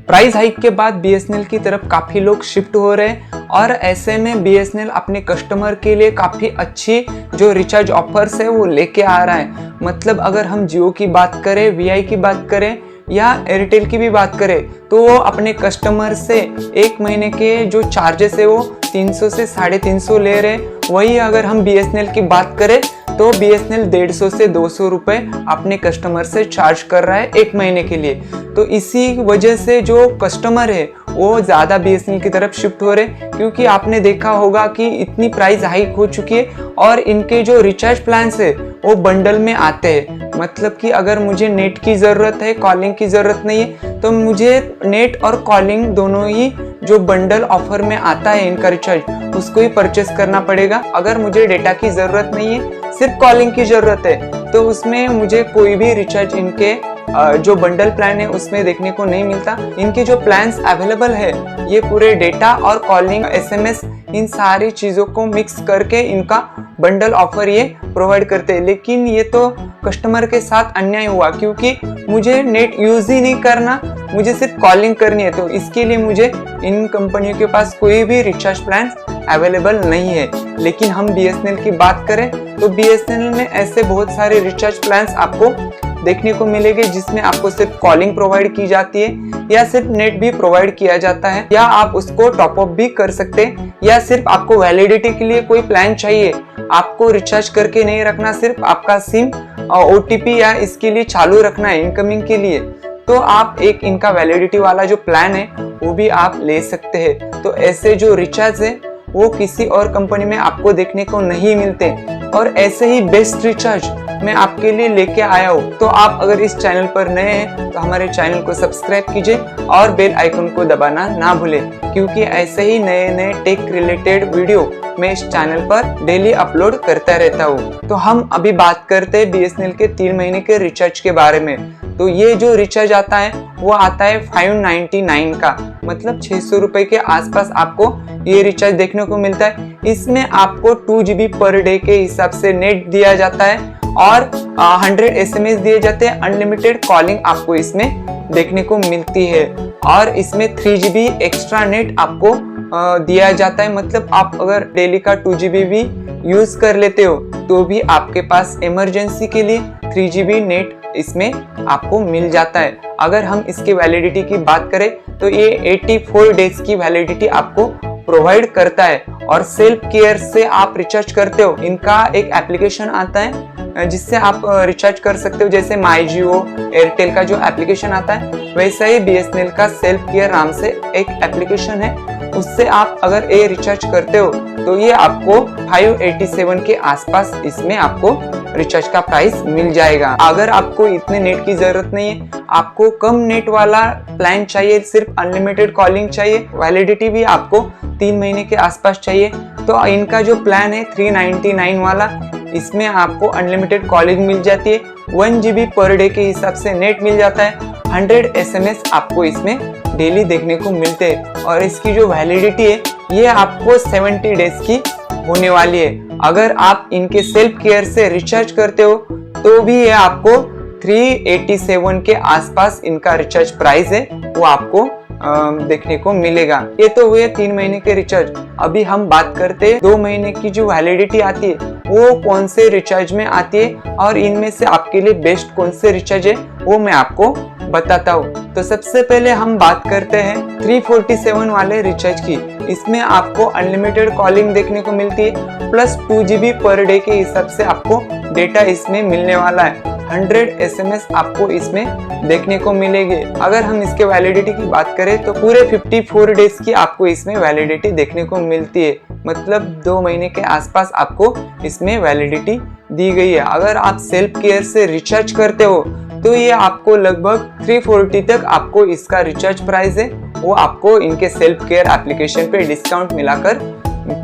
Price hike के बाद BSNL की तरफ काफ़ी लोग शिफ्ट हो रहे हैं और ऐसे में बीएसएनएल अपने कस्टमर के लिए काफ़ी अच्छी जो रिचार्ज ऑफर्स है वो लेके आ रहा है। मतलब अगर हम जियो की बात करें, वीआई की बात करें या एयरटेल की भी बात करें तो वो अपने कस्टमर से 1 महीने के जो चार्जेस है वो 300 से 350 ले रहे। वही अगर हम बीएसएनएल की बात करें तो बीएसएनएल 150 से 200 रुपए अपने कस्टमर से चार्ज कर रहा है 1 महीने के लिए। तो इसी वजह से जो कस्टमर है वो ज़्यादा बीएसएनएल की तरफ शिफ्ट हो रहे, क्योंकि आपने देखा होगा कि इतनी प्राइस हाइक हो चुकी है और इनके जो रिचार्ज प्लान्स है वो बंडल में आते हैं। मतलब कि अगर मुझे नेट की ज़रूरत है, कॉलिंग की ज़रूरत नहीं है, तो मुझे नेट और कॉलिंग दोनों ही जो बंडल ऑफर में आता है इनका रिचार्ज उसको ही परचेस करना पड़ेगा। अगर मुझे डेटा की ज़रूरत नहीं है, सिर्फ कॉलिंग की ज़रूरत है, तो उसमें मुझे कोई भी रिचार्ज इनके जो बंडल प्लान है उसमें देखने को नहीं मिलता। इनके जो प्लान्स अवेलेबल है ये पूरे डेटा और कॉलिंग, एसएमएस, इन सारी चीज़ों को मिक्स करके इनका बंडल ऑफर ये प्रोवाइड करते हैं। लेकिन ये तो कस्टमर के साथ अन्याय हुआ, क्योंकि मुझे नेट यूज़ ही नहीं करना, मुझे सिर्फ कॉलिंग करनी है, तो इसके लिए मुझे इन कंपनियों के पास कोई भी रिचार्ज प्लान अवेलेबल नहीं है। लेकिन हम बीएसएनएल की बात करें तो बीएसएनएल में ऐसे बहुत सारे रिचार्ज प्लान्स आपको देखने को मिलेंगे जिसमें आपको सिर्फ कॉलिंग प्रोवाइड की जाती है या सिर्फ नेट भी प्रोवाइड किया जाता है, या आप उसको टॉप अप भी कर सकते हैं, या सिर्फ आपको वैलिडिटी के लिए कोई प्लान चाहिए, आपको रिचार्ज करके नहीं रखना, सिर्फ आपका सिम ओटीपी या इसके लिए चालू रखना है इनकमिंग के लिए, तो आप एक इनका वैलिडिटी वाला जो प्लान है वो भी आप ले सकते हैं। तो ऐसे जो रिचार्ज है वो किसी और कंपनी में आपको देखने को नहीं मिलते और ऐसे ही बेस्ट रिचार्ज मैं आपके लिए लेके आया हूँ। तो आप अगर इस चैनल पर नए हैं तो हमारे चैनल को सब्सक्राइब कीजिए और बेल आइकन को दबाना ना भूलें, क्योंकि ऐसे ही नए नए टेक रिलेटेड वीडियो मैं इस चैनल पर डेली अपलोड करता रहता हूँ। तो हम अभी बात करते हैं बीएसएनएल के 3 महीने के रिचार्ज के बारे में। तो ये जो रिचार्ज आता है वो आता है 599 का, मतलब 600 रुपए के आसपास आपको ये रिचार्ज देखने को मिलता है। इसमें आपको 2 GB पर डे के हिसाब से नेट दिया जाता है और 100 SMS दिए जाते हैं। अनलिमिटेड कॉलिंग आपको इसमें देखने को मिलती है और इसमें 3 GB एक्स्ट्रा नेट आपको दिया जाता है। मतलब आप अगर डेली का 2 GB भी यूज कर लेते हो तो भी आपके पास इमरजेंसी के लिए 3 GB नेट इसमें आपको मिल जाता है। अगर हम इसकी वैलिडिटी की बात करें तो ये 84 डेज की वैलिडिटी आपको प्रोवाइड करता है। और सेल्फ केयर से आप रिचार्ज करते हो, इनका एक एप्लीकेशन आता है जिससे आप रिचार्ज कर सकते हो। जैसे माई जियो, एयरटेल का जो एप्लीकेशन आता है वैसा ही बीएसएनएल का सेल्फ केयर नाम से एक एप्लीकेशन है, उससे आप अगर ये रिचार्ज करते हो तो ये आपको 587 के आसपास इसमें आपको रिचार्ज का प्राइस मिल जाएगा। अगर आपको इतने नेट की जरूरत नहीं है, आपको कम नेट वाला प्लान चाहिए, सिर्फ अनलिमिटेड कॉलिंग चाहिए, वैलिडिटी भी आपको 3 महीने के आसपास चाहिए, तो इनका जो प्लान है 399 वाला, इसमें आपको अनलिमिटेड कॉलिंग मिल जाती है, 1 GB पर डे के हिसाब से नेट मिल जाता है, 100 SMS आपको इसमें डेली देखने को मिलते हैं और इसकी जो वैलिडिटी है ये आपको 70 डेज की होने वाली है। अगर आप इनके सेल्फ केयर से रिचार्ज करते हो तो भी ये आपको 387 के आसपास इनका रिचार्ज प्राइस है वो आपको देखने को मिलेगा। ये तो हुए 3 महीने के रिचार्ज। अभी हम बात करते हैं 2 महीने की जो वैलिडिटी आती है वो कौन से रिचार्ज में आती है और इनमें से आपके लिए बेस्ट कौन से रिचार्ज है वो मैं आपको बताता हूँ। तो सबसे पहले हम बात करते हैं 347 वाले रिचार्ज की। इसमें आपको अनलिमिटेड कॉलिंग देखने को मिलती है प्लस 2 GB पर डे के हिसाब से आपको डेटा इसमें मिलने वाला है, 100 SMS आपको इसमें देखने को मिलेगी। अगर हम इसके वैलिडिटी की बात करें तो पूरे 54 डेज की आपको इसमें वैलिडिटी देखने को मिलती है, मतलब 2 महीने के आसपास आपको इसमें वैलिडिटी दी गई है। अगर आप सेल्फ केयर से रिचार्ज करते हो तो ये आपको लगभग 340 तक आपको इसका रिचार्ज प्राइस है वो आपको इनके सेल्फ केयर एप्लीकेशन पे डिस्काउंट मिलाकर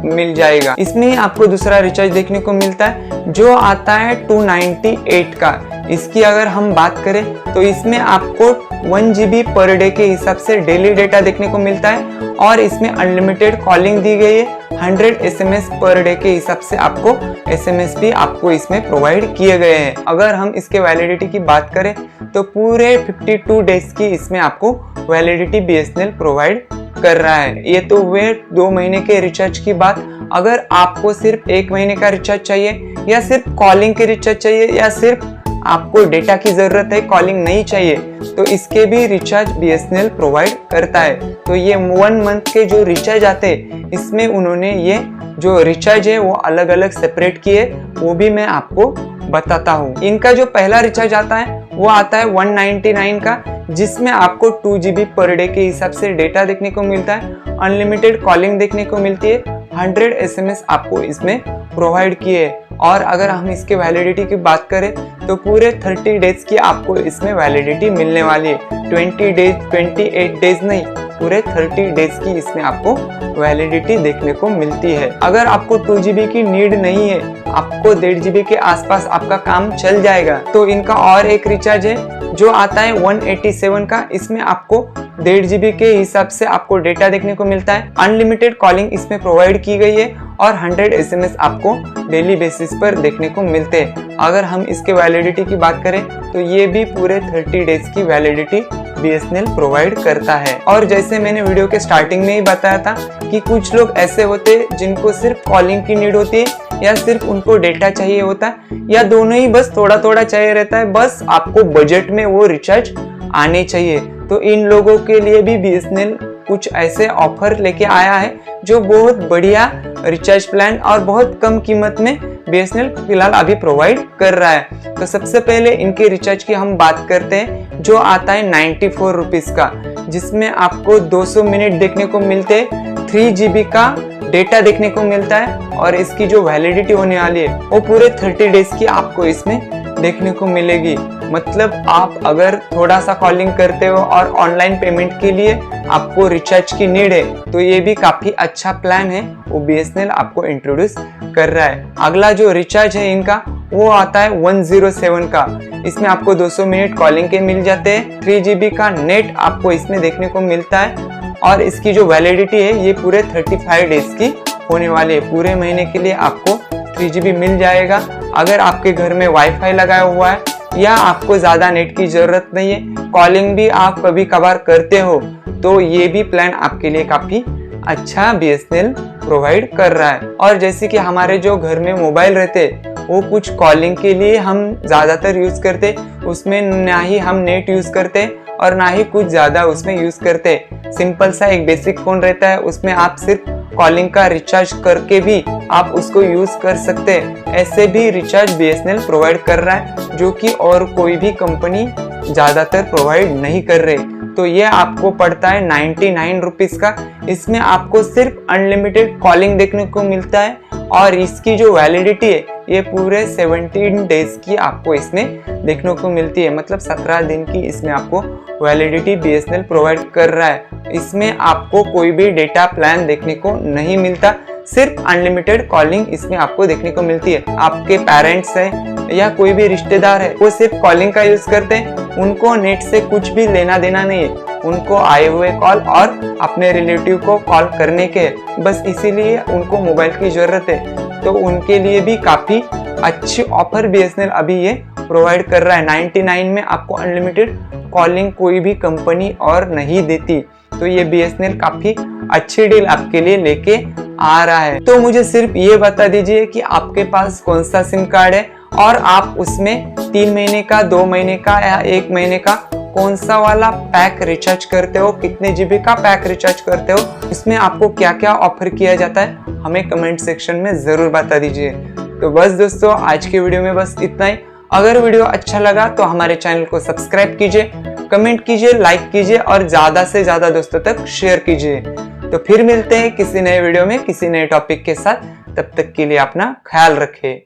मिल जाएगा। इसमें ही आपको दूसरा रिचार्ज देखने को मिलता है जो आता है 298 का। इसकी अगर हम बात करें तो इसमें आपको 1 GB पर डे के हिसाब से डेली डेटा देखने को मिलता है और इसमें अनलिमिटेड कॉलिंग दी गई है 100 SMS पर डे के हिसाब से आपको SMS भी आपको इसमें प्रोवाइड किए गए हैं। अगर हम इसके वैलिडिटी की बात करें तो पूरे 52 डेज की इसमें आपको वैलिडिटी BSNL प्रोवाइड कर रहा है। ये तो हुए 2 महीने के रिचार्ज की बात। अगर आपको सिर्फ 1 महीने का रिचार्ज चाहिए या सिर्फ कॉलिंग के रिचार्ज चाहिए या सिर्फ आपको डेटा की जरूरत है, कॉलिंग नहीं चाहिए, तो इसके भी रिचार्ज BSNL प्रोवाइड करता है। तो ये 1 मंथ के जो रिचार्ज आते हैं इसमें उन्होंने ये जो रिचार्ज है वो अलग अलग सेपरेट किए, वो भी मैं आपको बताता हूँ। इनका जो पहला रिचार्ज आता है वो आता है 199 का, जिसमें आपको 2 GB पर डे के हिसाब से डेटा देखने को मिलता है, अनलिमिटेड कॉलिंग देखने को मिलती है, 100 SMS आपको इसमें प्रोवाइड किए। और अगर हम इसके वैलिडिटी की बात करें तो पूरे 30 डेज की आपको इसमें वैलिडिटी मिलने वाली है। 20 डेज 28 डेज नहीं, पूरे 30 डेज की इसमें आपको वैलिडिटी देखने को मिलती है। अगर आपको 2 GB की नीड नहीं है, आपको 1.5 GB के आसपास आपका काम चल जाएगा, तो इनका और एक रिचार्ज है जो आता है 187 का। इसमें आपको 1.5 GB के हिसाब से आपको डेटा देखने को मिलता है, अनलिमिटेड कॉलिंग इसमें प्रोवाइड की गई है और 100 SMS आपको डेली बेसिस पर देखने को मिलते हैं। अगर हम इसके वैलिडिटी की बात करें तो ये भी पूरे 30 डेज की वैलिडिटी BSNL प्रोवाइड करता है। और जैसे मैंने वीडियो के स्टार्टिंग में ही बताया था कि कुछ लोग ऐसे होते हैं जिनको सिर्फ कॉलिंग की नीड होती है या सिर्फ उनको डेटा चाहिए होता है या दोनों ही बस थोड़ा थोड़ा चाहिए रहता है, बस आपको बजट में वो रिचार्ज आने चाहिए। तो इन लोगों के लिए भी BSNL कुछ ऐसे ऑफर लेके आया है जो बहुत बढ़िया रिचार्ज प्लान और बहुत कम कीमत में BSNL फिलहाल अभी प्रोवाइड कर रहा है। तो सबसे पहले इनके रिचार्ज की हम बात करते हैं जो आता है 94 रुपीज का, जिसमें आपको 200 मिनट देखने को मिलते हैं, 3 GB का डेटा देखने को मिलता है और इसकी जो वैलिडिटी होने वाली है वो पूरे 30 डेज की आपको इसमें देखने को मिलेगी। मतलब आप अगर थोड़ा सा कॉलिंग करते हो और ऑनलाइन पेमेंट के लिए आपको रिचार्ज की नीड है तो ये भी काफी अच्छा प्लान है, वो BSNL आपको इंट्रोड्यूस कर रहा है। अगला जो रिचार्ज है इनका वो आता है 107 का। इसमें आपको 200 मिनट कॉलिंग के मिल जाते हैं, 3 GB का नेट आपको इसमें देखने को मिलता है और इसकी जो वैलिडिटी है ये पूरे 35 डेज की होने वाली है। पूरे महीने के लिए आपको 3 GB मिल जाएगा। अगर आपके घर में वाईफाई लगाया हुआ है या आपको ज्यादा नेट की जरूरत नहीं है, कॉलिंग भी आप कभी कभार करते हो, तो ये भी प्लान आपके लिए काफी अच्छा BSNL प्रोवाइड कर रहा है। और जैसे कि हमारे जो घर में मोबाइल रहते वो कुछ कॉलिंग के लिए हम ज्यादातर यूज करते, उसमें ना ही हम नेट यूज करते और ना ही कुछ ज्यादा उसमें यूज करते। सिंपल सा एक बेसिक फोन रहता है, उसमें आप सिर्फ कॉलिंग का रिचार्ज करके भी आप उसको यूज कर सकते हैं। ऐसे भी रिचार्ज BSNL प्रोवाइड कर रहा है जो कि और कोई भी कंपनी ज्यादातर प्रोवाइड नहीं कर रहे। तो ये आपको पड़ता है 99 रुपीज का। इसमें आपको सिर्फ अनलिमिटेड कॉलिंग देखने को मिलता है और इसकी जो वैलिडिटी है ये पूरे 17 डेज की आपको इसमें देखने को मिलती है। मतलब 17 दिन की इसमें आपको वैलिडिटी BSNL प्रोवाइड कर रहा है। इसमें आपको कोई भी डेटा प्लान देखने को नहीं मिलता, सिर्फ अनलिमिटेड कॉलिंग इसमें आपको देखने को मिलती है। आपके पेरेंट्स हैं या कोई भी रिश्तेदार है वो सिर्फ कॉलिंग का यूज करते हैं, उनको नेट से कुछ भी लेना देना नहीं है, उनको आए हुए कॉल और अपने रिलेटिव को कॉल करने के बस इसीलिए उनको मोबाइल की जरूरत है। तो उनके लिए भी काफी अच्छी ऑफर BSNL अभी ये प्रोवाइड कर रहा है। 99 में आपको अनलिमिटेड कॉलिंग कोई भी कंपनी और नहीं देती। तो ये BSNL काफी अच्छी डील आपके लिए लेके आ रहा है। तो मुझे सिर्फ ये बता दीजिए कि आपके पास कौन सा सिम कार्ड है और आप उसमें 3 महीने का, 2 महीने का या 1 महीने का कौन सा वाला पैक रिचार्ज करते हो, कितने GB का पैक रिचार्ज करते हो, इसमें आपको क्या क्या ऑफर किया जाता है हमें कमेंट सेक्शन में जरूर बता दीजिए। तो बस दोस्तों आज की वीडियो में बस इतना ही। अगर वीडियो अच्छा लगा तो हमारे चैनल को सब्सक्राइब कीजिए, कमेंट कीजिए, लाइक कीजिए और ज्यादा से ज्यादा दोस्तों तक शेयर कीजिए। तो फिर मिलते हैं किसी नए वीडियो में किसी नए टॉपिक के साथ। तब तक के लिए अपना ख्याल रखें।